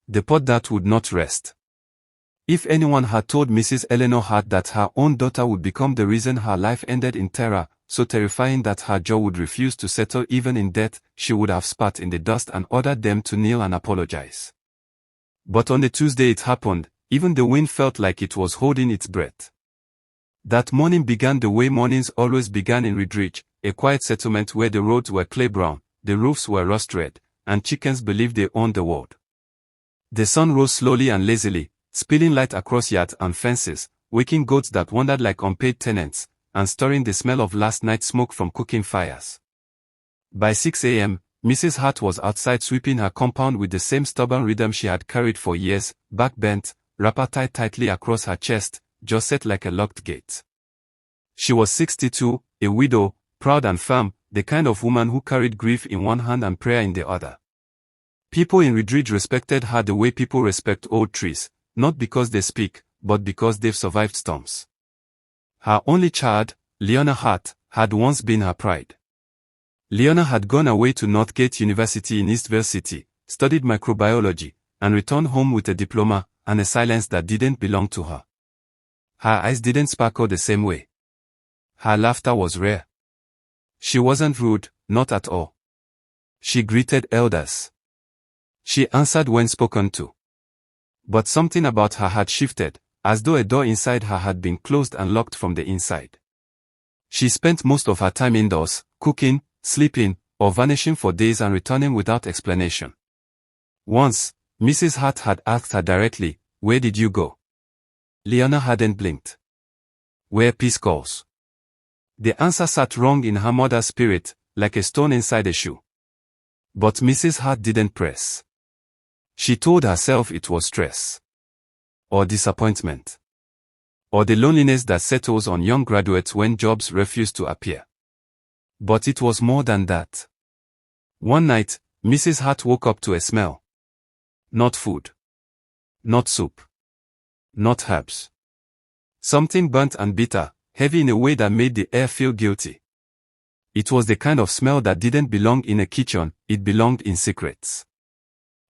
The pot that would not rest. If anyone had told Mrs. Eleanor Hart that her own daughter would become the reason her life ended in terror, so terrifying that her jaw would refuse to settle even in death, she would have spat in the dust and ordered them to kneel and apologize. But on the Tuesday it happened, even the wind felt like it was holding its breath. That morning began the way mornings always began in Ridge, a quiet settlement where the roads were clay-brown, the roofs were rust-red, and chickens believed they owned the world. The sun rose slowly and lazily, spilling light across yards and fences, waking goats that wandered like unpaid tenants, and stirring the smell of last night's smoke from cooking fires. By 6 a.m., Mrs. Hart was outside sweeping her compound with the same stubborn rhythm she had carried for years, back bent, wrapper tied tightly across her chest, jaw set like a locked gate. She was 62, a widow, proud and firm, the kind of woman who carried grief in one hand and prayer in the other. People in Ridge respected her the way people respect old trees, not because they speak, but because they've survived storms. Her only child, Leona Hart, had once been her pride. Leona had gone away to Northgate University in Eastvale City, studied microbiology, and returned home with a diploma and a silence that didn't belong to her. Her eyes didn't sparkle the same way. Her laughter was rare. She wasn't rude, not at all. She greeted elders. She answered when spoken to. But something about her had shifted, as though a door inside her had been closed and locked from the inside. She spent most of her time indoors, cooking, sleeping, or vanishing for days and returning without explanation. Once, Mrs. Hart had asked her directly, "Where did you go?" Leona hadn't blinked. "Where peace calls." The answer sat wrong in her mother's spirit, like a stone inside a shoe. But Mrs. Hart didn't press. She told herself it was stress. Or disappointment. Or the loneliness that settles on young graduates when jobs refuse to appear. But it was more than that. One night, Mrs. Hart woke up to a smell. Not food. Not soup. Not herbs. Something burnt and bitter, heavy in a way that made the air feel guilty. It was the kind of smell that didn't belong in a kitchen, it belonged in secrets.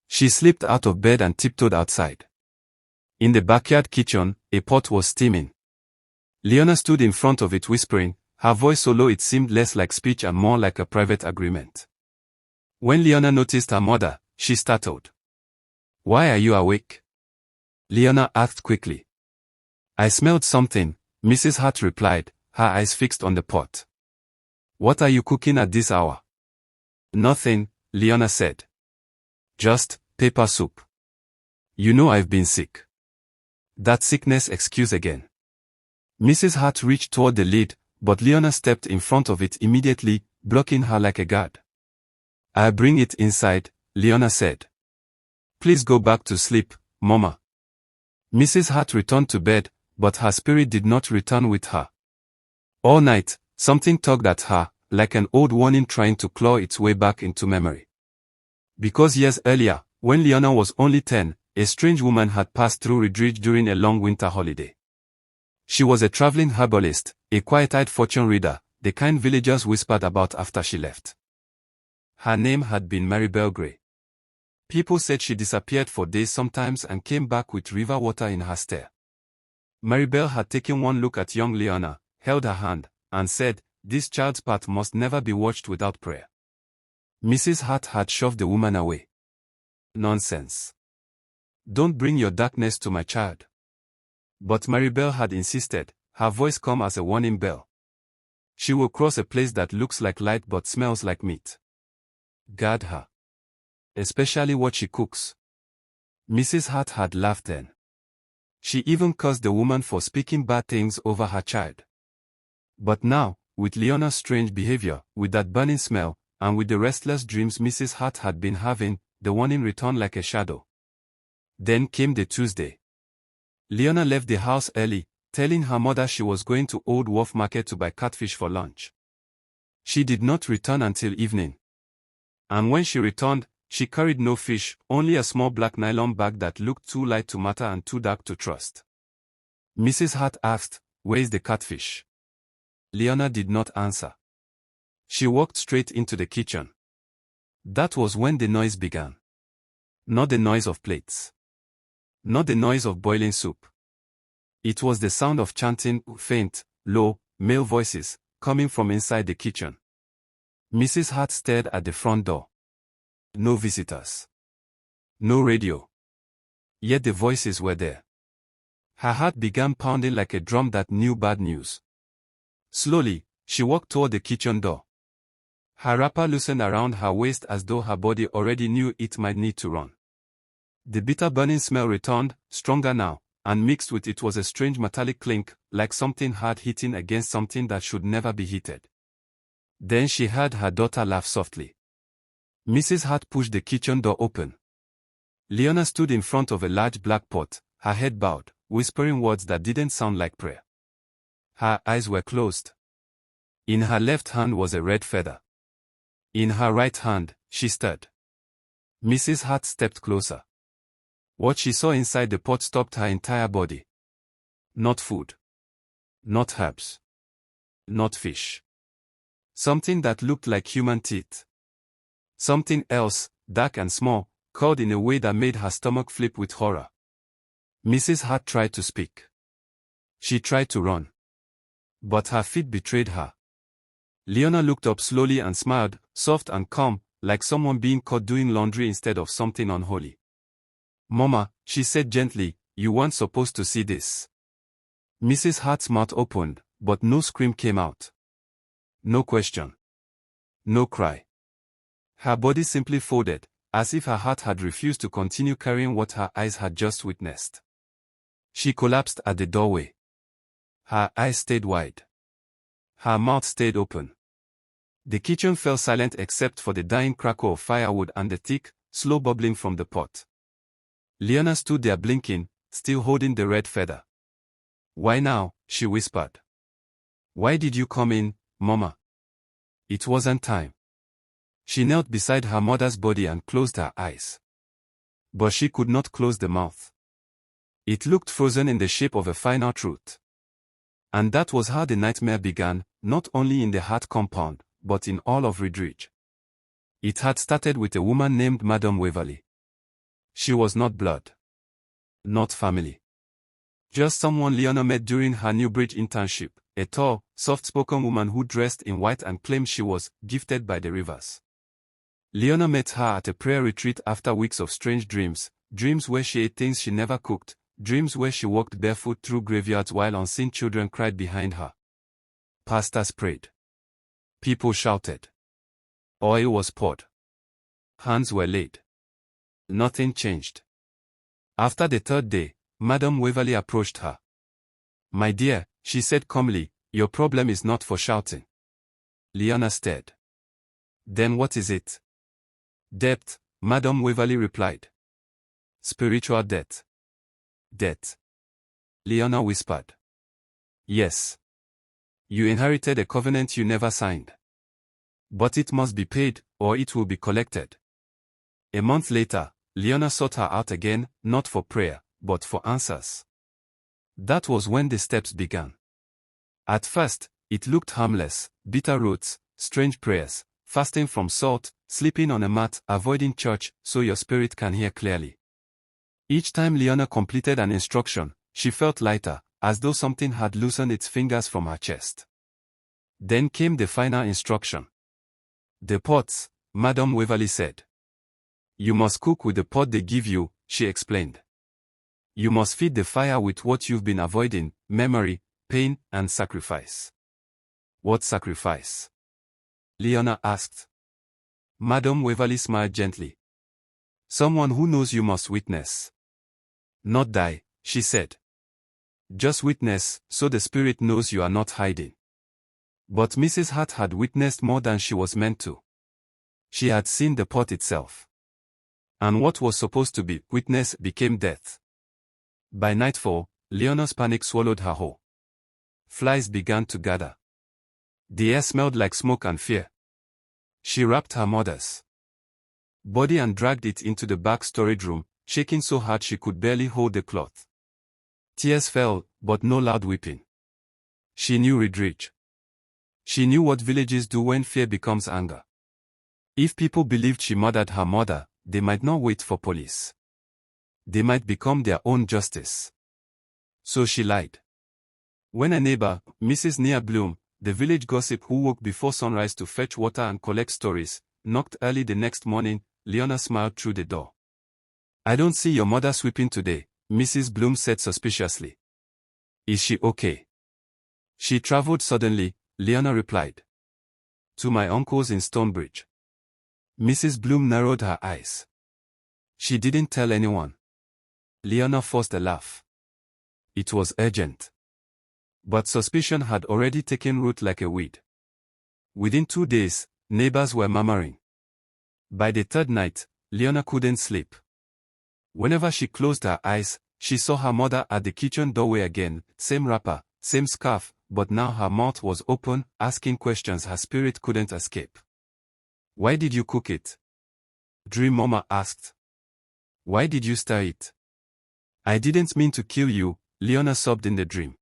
She slipped out of bed and tiptoed outside. In the backyard kitchen, a pot was steaming. Leona stood in front of it whispering, her voice so low it seemed less like speech and more like a private agreement. When Leona noticed her mother, she startled. "Why are you awake?" Leona asked quickly. "I smelled something," Mrs. Hart replied, her eyes fixed on the pot. "What are you cooking at this hour?" "Nothing," Leona said. "Just pepper soup. You know I've been sick." That sickness excuse again. Mrs. Hart reached toward the lid, but Leona stepped in front of it immediately, blocking her like a guard. "I'll bring it inside," Leona said. "Please go back to sleep, Mama." Mrs. Hart returned to bed, but her spirit did not return with her. All night, something tugged at her, like an old warning trying to claw its way back into memory. Because years earlier, when Leona was only 10, a strange woman had passed through Ridge during a long winter holiday. She was a traveling herbalist, a quiet-eyed fortune reader, the kind villagers whispered about after she left. Her name had been Maribel Gray. People said she disappeared for days sometimes and came back with river water in her stare. Maribel had taken one look at young Leona, held her hand, and said, "This child's path must never be watched without prayer." Mrs. Hart had shoved the woman away. "Nonsense. Don't bring your darkness to my child." But Maribel had insisted, her voice calm as a warning bell. "She will cross a place that looks like light but smells like meat. Guard her. Especially what she cooks." Mrs. Hart had laughed then. She even cursed the woman for speaking bad things over her child. But now, with Leona's strange behavior, with that burning smell, and with the restless dreams Mrs. Hart had been having, the warning returned like a shadow. Then came the Tuesday. Leona left the house early, telling her mother she was going to Old Wharf Market to buy catfish for lunch. She did not return until evening. And when she returned, she carried no fish, only a small black nylon bag that looked too light to matter and too dark to trust. Mrs. Hart asked, "Where is the catfish?" Leona did not answer. She walked straight into the kitchen. That was when the noise began. Not the noise of plates. Not the noise of boiling soup. It was the sound of chanting, faint, low, male voices, coming from inside the kitchen. Mrs. Hart stared at the front door. No visitors. No radio. Yet the voices were there. Her heart began pounding like a drum that knew bad news. Slowly, she walked toward the kitchen door. Her wrapper loosened around her waist as though her body already knew it might need to run. The bitter burning smell returned, stronger now, and mixed with it was a strange metallic clink, like something hard hitting against something that should never be heated. Then she heard her daughter laugh softly. Mrs. Hart pushed the kitchen door open. Leona stood in front of a large black pot, her head bowed, whispering words that didn't sound like prayer. Her eyes were closed. In her left hand was a red feather. In her right hand, she stirred. Mrs. Hart stepped closer. What she saw inside the pot stopped her entire body. Not food. Not herbs. Not fish. Something that looked like human teeth. Something else, dark and small, curled in a way that made her stomach flip with horror. Mrs. Hart tried to speak. She tried to run. But her feet betrayed her. Leona looked up slowly and smiled, soft and calm, like someone being caught doing laundry instead of something unholy. "Mama," she said gently, "you weren't supposed to see this." Mrs. Hart's mouth opened, but no scream came out. No question. No cry. Her body simply folded, as if her heart had refused to continue carrying what her eyes had just witnessed. She collapsed at the doorway. Her eyes stayed wide. Her mouth stayed open. The kitchen fell silent except for the dying crackle of firewood and the thick, slow bubbling from the pot. Leona stood there blinking, still holding the red feather. "Why now?" she whispered. "Why did you come in, Mama?" It wasn't time. She knelt beside her mother's body and closed her eyes. But she could not close the mouth. It looked frozen in the shape of a final truth. And that was how the nightmare began, not only in the Hart compound, but in all of Ridge. It had started with a woman named Madame Waverly. She was not blood. Not family. Just someone Leona met during her Newbridge internship, a tall, soft-spoken woman who dressed in white and claimed she was gifted by the rivers. Leona met her at a prayer retreat after weeks of strange dreams, dreams where she ate things she never cooked, dreams where she walked barefoot through graveyards while unseen children cried behind her. Pastors prayed. People shouted. Oil was poured. Hands were laid. Nothing changed. After the third day, Madame Waverly approached her. "My dear," she said calmly, "your problem is not for shouting." Leona stared. "Then what is it?" "Debt," Madame Waverly replied. "Spiritual debt." "Debt?" Leona whispered. "Yes. You inherited a covenant you never signed. But it must be paid, or it will be collected." A month later, Leona sought her out again, not for prayer, but for answers. That was when the steps began. At first, it looked harmless: bitter roots, strange prayers, fasting from salt, sleeping on a mat, avoiding church so your spirit can hear clearly. Each time Leona completed an instruction, she felt lighter, as though something had loosened its fingers from her chest. Then came the final instruction. "The pots," Madame Waverly said. "You must cook with the pot they give you," she explained. "You must feed the fire with what you've been avoiding: memory, pain, and sacrifice." "What sacrifice?" Leona asked. Madame Waverly smiled gently. "Someone who knows you must witness. Not die," she said. "Just witness, so the spirit knows you are not hiding." But Mrs. Hart had witnessed more than she was meant to. She had seen the pot itself. And what was supposed to be witness became death. By nightfall, Leona's panic swallowed her whole. Flies began to gather. The air smelled like smoke and fear. She wrapped her mother's body and dragged it into the back storage room, shaking so hard she could barely hold the cloth. Tears fell, but no loud weeping. She knew Ridge. She knew what villages do when fear becomes anger. If people believed she murdered her mother, they might not wait for police. They might become their own justice. So she lied. When a neighbor, Mrs. Nia Bloom, the village gossip who woke before sunrise to fetch water and collect stories, knocked early the next morning, Leona smiled through the door. "I don't see your mother sweeping today," Mrs. Bloom said suspiciously. "Is she okay?" "She traveled suddenly," Leona replied. "To my uncle's in Stonebridge." Mrs. Bloom narrowed her eyes. "She didn't tell anyone?" Leona forced a laugh. It was urgent. But suspicion had already taken root like a weed. Within 2 days, neighbors were murmuring. By the third night, Leona couldn't sleep. Whenever she closed her eyes, she saw her mother at the kitchen doorway again, same wrapper, same scarf, but now her mouth was open, asking questions her spirit couldn't escape. "Why did you cook it?" Dream Mama asked. "Why did you stir it?" "I didn't mean to kill you," Leona sobbed in the dream.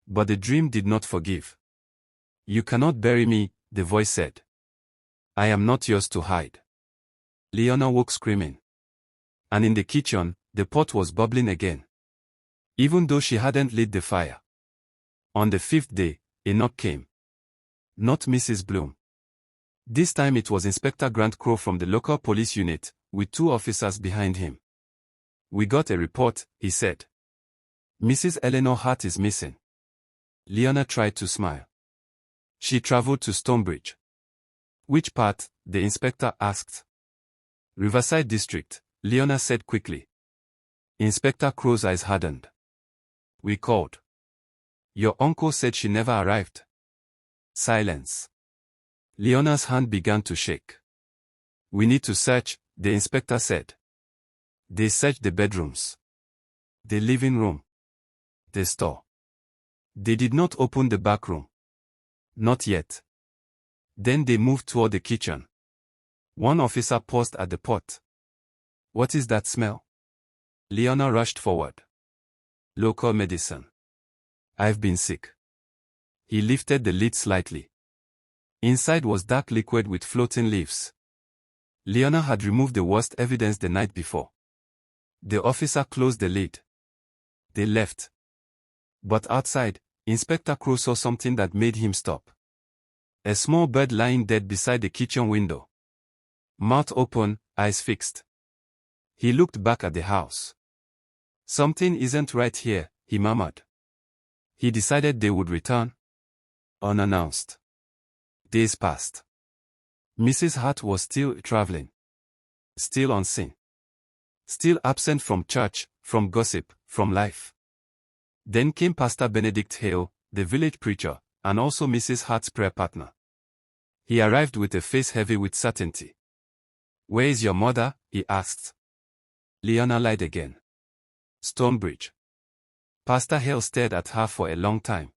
But the dream did not forgive. "You cannot bury me," the voice said. "I am not yours to hide." Leona woke screaming. And in the kitchen, the pot was bubbling again. Even though she hadn't lit the fire. On the 5th day, a knock came. Not Mrs. Bloom. This time it was Inspector Grant Crow from the local police unit, with 2 officers behind him. "We got a report," he said. "Mrs. Eleanor Hart is missing." Leona tried to smile. "She traveled to Stonebridge." "Which part?" the inspector asked. "Riverside District," Leona said quickly. Inspector Crow's eyes hardened. "We called. Your uncle said she never arrived." Silence. Leona's hand began to shake. "We need to search," the inspector said. They searched the bedrooms, the living room, the store. They did not open the back room. Not yet. Then they moved toward the kitchen. One officer paused at the pot. "What is that smell?" Leona rushed forward. "Local medicine. I've been sick." He lifted the lid slightly. Inside was dark liquid with floating leaves. Leona had removed the worst evidence the night before. The officer closed the lid. They left. But outside, Inspector Crow saw something that made him stop. A small bird lying dead beside the kitchen window. Mouth open, eyes fixed. He looked back at the house. "Something isn't right here," he murmured. He decided they would return. Unannounced. Days passed. Mrs. Hart was still traveling. Still unseen. Still absent from church, from gossip, from life. Then came Pastor Benedict Hale, the village preacher, and also Mrs. Hart's prayer partner. He arrived with a face heavy with certainty. "Where is your mother?" he asked. Leona lied again. "Stonebridge." Pastor Hale stared at her for a long time.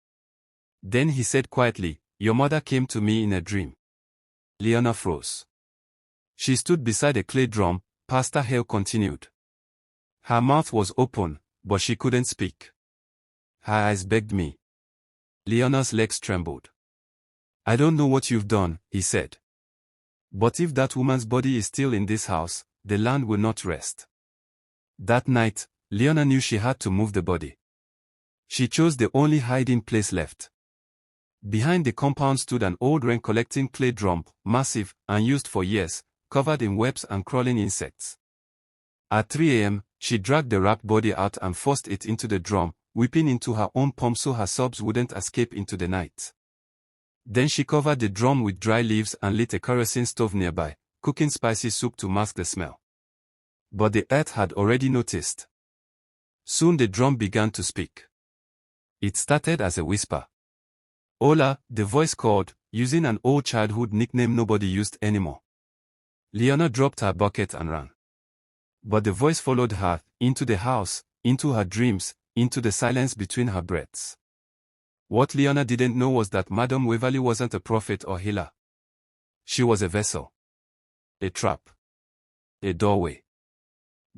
Then he said quietly, "Your mother came to me in a dream." Leona froze. She stood beside a clay drum, Pastor Hale continued. Her mouth was open, but she couldn't speak. Her eyes begged me. Leona's legs trembled. "I don't know what you've done," he said. "But if that woman's body is still in this house, the land will not rest." That night, Leona knew she had to move the body. She chose the only hiding place left. Behind the compound stood an old rain-collecting clay drum, massive, unused for years, covered in webs and crawling insects. At 3 a.m., she dragged the wrapped body out and forced it into the drum, weeping into her own palm so her sobs wouldn't escape into the night. Then she covered the drum with dry leaves and lit a kerosene stove nearby, cooking spicy soup to mask the smell. But the earth had already noticed. Soon the drum began to speak. It started as a whisper. "Hola," the voice called, using an old childhood nickname nobody used anymore. Leona dropped her bucket and ran. But the voice followed her, into the house, into her dreams, into the silence between her breaths. What Leona didn't know was that Madame Waverly wasn't a prophet or healer. She was a vessel. A trap. A doorway.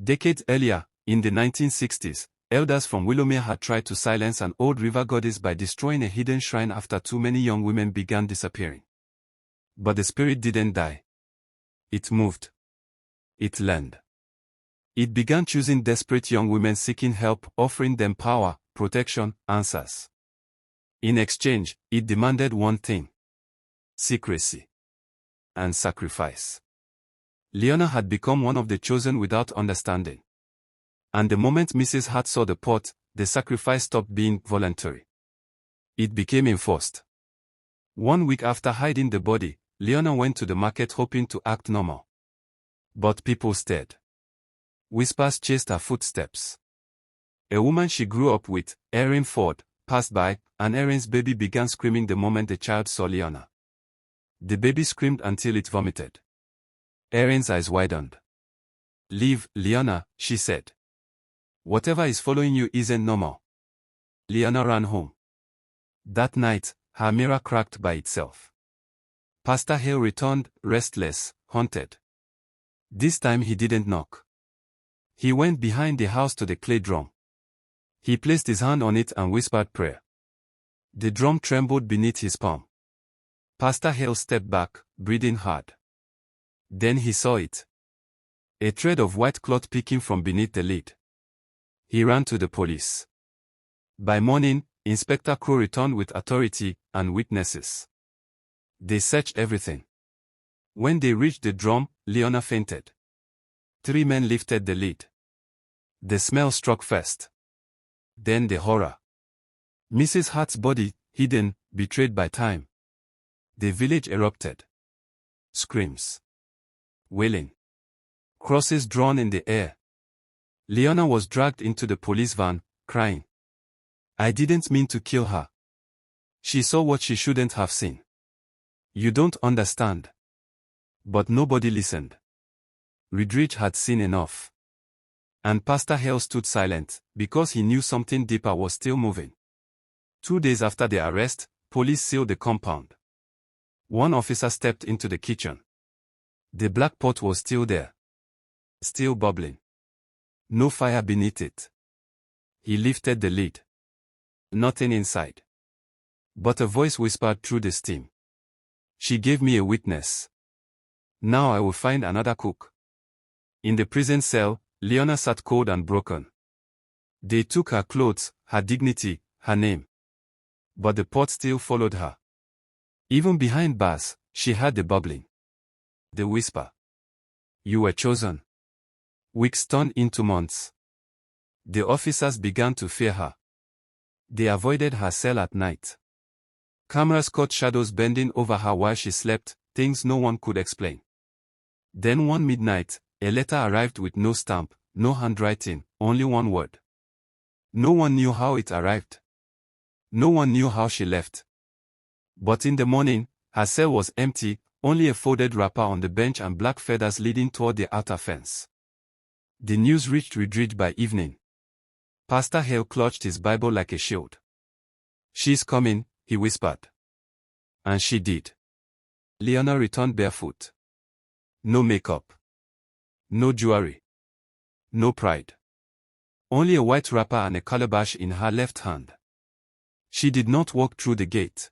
Decades earlier, in the 1960s, elders from Willowmere had tried to silence an old river goddess by destroying a hidden shrine after too many young women began disappearing. But the spirit didn't die. It moved. it learned. It began choosing desperate young women seeking help, offering them power, protection, answers. In exchange, it demanded one thing: secrecy and sacrifice. Leona had become one of the chosen without understanding. And the moment Mrs. Hart saw the pot, the sacrifice stopped being voluntary. It became enforced. 1 week after hiding the body, Leona went to the market hoping to act normal. But people stared. Whispers chased her footsteps. A woman she grew up with, Erin Ford, passed by, and Erin's baby began screaming the moment the child saw Leona. The baby screamed until it vomited. Erin's eyes widened. "Leave, Leona," she said. "Whatever is following you isn't normal." Leona ran home. That night, her mirror cracked by itself. Pastor Hale returned, restless, haunted. This time he didn't knock. He went behind the house to the clay drum. He placed his hand on it and whispered prayer. The drum trembled beneath his palm. Pastor Hale stepped back, breathing hard. Then he saw it. A thread of white cloth peeking from beneath the lid. He ran to the police. By morning, Inspector Crow returned with authority and witnesses. They searched everything. When they reached the drum, Leona fainted. 3 men lifted the lid. The smell struck first. Then the horror. Mrs. Hart's body, hidden, betrayed by time. The village erupted. Screams. Wailing. Crosses drawn in the air. Leona was dragged into the police van, crying. "I didn't mean to kill her. She saw what she shouldn't have seen. You don't understand." But nobody listened. Ridridge had seen enough. And Pastor Hale stood silent, because he knew something deeper was still moving. 2 days after the arrest, police sealed the compound. One officer stepped into the kitchen. The black pot was still there. Still bubbling. No fire beneath it. He lifted the lid. Nothing inside. But a voice whispered through the steam. "She gave me a witness. Now I will find another cook." In the prison cell, Leona sat cold and broken. They took her clothes, her dignity, her name. But the pot still followed her. Even behind bars, she heard the bubbling. The whisper. "You were chosen." Weeks turned into months. The officers began to fear her. They avoided her cell at night. Cameras caught shadows bending over her while she slept, things no one could explain. Then one midnight, a letter arrived with no stamp, no handwriting, only one word. No one knew how it arrived. No one knew how she left. But in the morning, her cell was empty, only a folded wrapper on the bench and black feathers leading toward the outer fence. The news reached Ridridge by evening. Pastor Hale clutched his Bible like a shield. "She's coming," he whispered. And she did. Leona returned barefoot. No makeup. No jewelry. No pride. Only a white wrapper and a calabash in her left hand. She did not walk through the gate.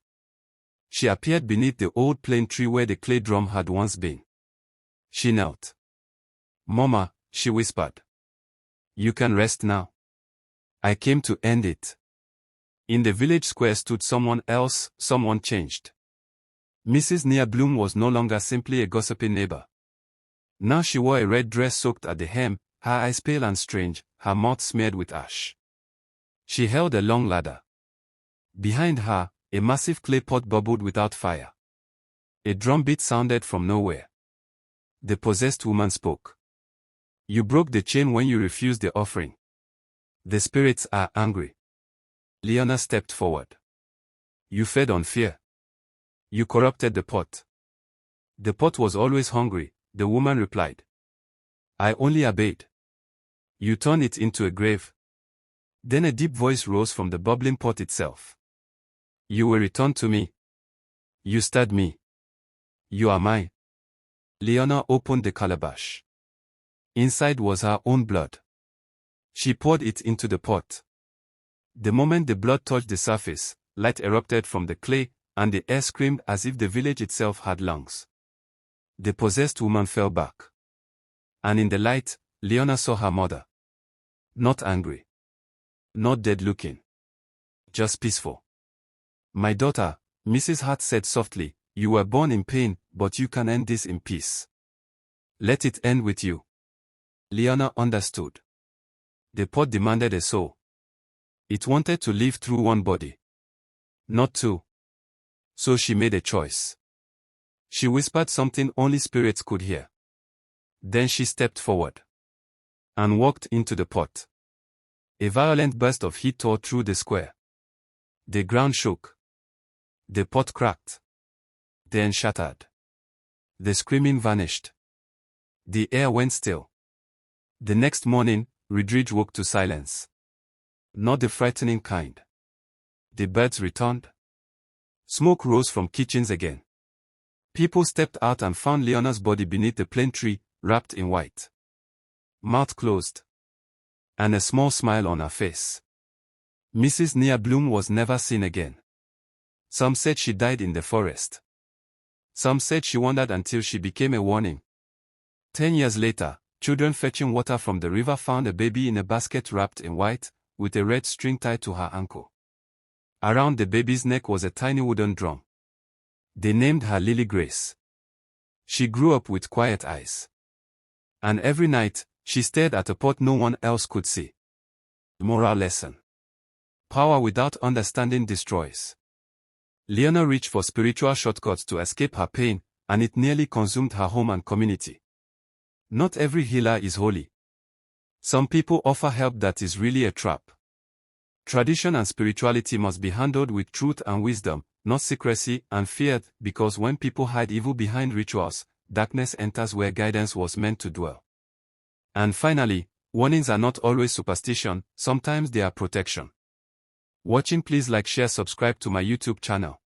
She appeared beneath the old plane tree where the clay drum had once been. She knelt. "Mama," she whispered. "You can rest now. I came to end it." In the village square stood someone else, someone changed. Mrs. Nia Bloom was no longer simply a gossiping neighbor. Now she wore a red dress soaked at the hem, her eyes pale and strange, her mouth smeared with ash. She held a long ladder. Behind her, a massive clay pot bubbled without fire. A drumbeat sounded from nowhere. The possessed woman spoke. "You broke the chain when you refused the offering. The spirits are angry." Leona stepped forward. "You fed on fear. You corrupted the pot." "The pot was always hungry," the woman replied. "I only obeyed. You turned it into a grave." Then a deep voice rose from the bubbling pot itself. "You will return to me. You stirred me. You are mine." Leona opened the calabash. Inside was her own blood. She poured it into the pot. The moment the blood touched the surface, light erupted from the clay, and the air screamed as if the village itself had lungs. The possessed woman fell back. And in the light, Leona saw her mother. Not angry. Not dead-looking. Just peaceful. My daughter, Mrs. Hart said softly, you were born in pain, but you can end this in peace. Let it end with you. Leona understood. The pot demanded a soul. It wanted to live through one body. Not two. So she made a choice. She whispered something only spirits could hear. Then she stepped forward. And walked into the pot. A violent burst of heat tore through the square. The ground shook. The pot cracked. Then shattered. The screaming vanished. The air went still. The next morning, Ridridge woke to silence. Not the frightening kind. The birds returned. Smoke rose from kitchens again. People stepped out and found Leona's body beneath the plane tree, wrapped in white. Mouth closed. And a small smile on her face. Mrs. Nia Bloom was never seen again. Some said she died in the forest. Some said she wandered until she became a warning. 10 years later, children fetching water from the river found a baby in a basket wrapped in white, with a red string tied to her ankle. Around the baby's neck was a tiny wooden drum. They named her Lily Grace. She grew up with quiet eyes. And every night, she stared at a pot no one else could see. Moral lesson. Power without understanding destroys. Leona reached for spiritual shortcuts to escape her pain, and it nearly consumed her home and community. Not every healer is holy. Some people offer help that is really a trap. Tradition and spirituality must be handled with truth and wisdom, not secrecy and fear, because when people hide evil behind rituals, darkness enters where guidance was meant to dwell. And finally, warnings are not always superstition, sometimes they are protection. Watching, please like, share, subscribe to my YouTube channel.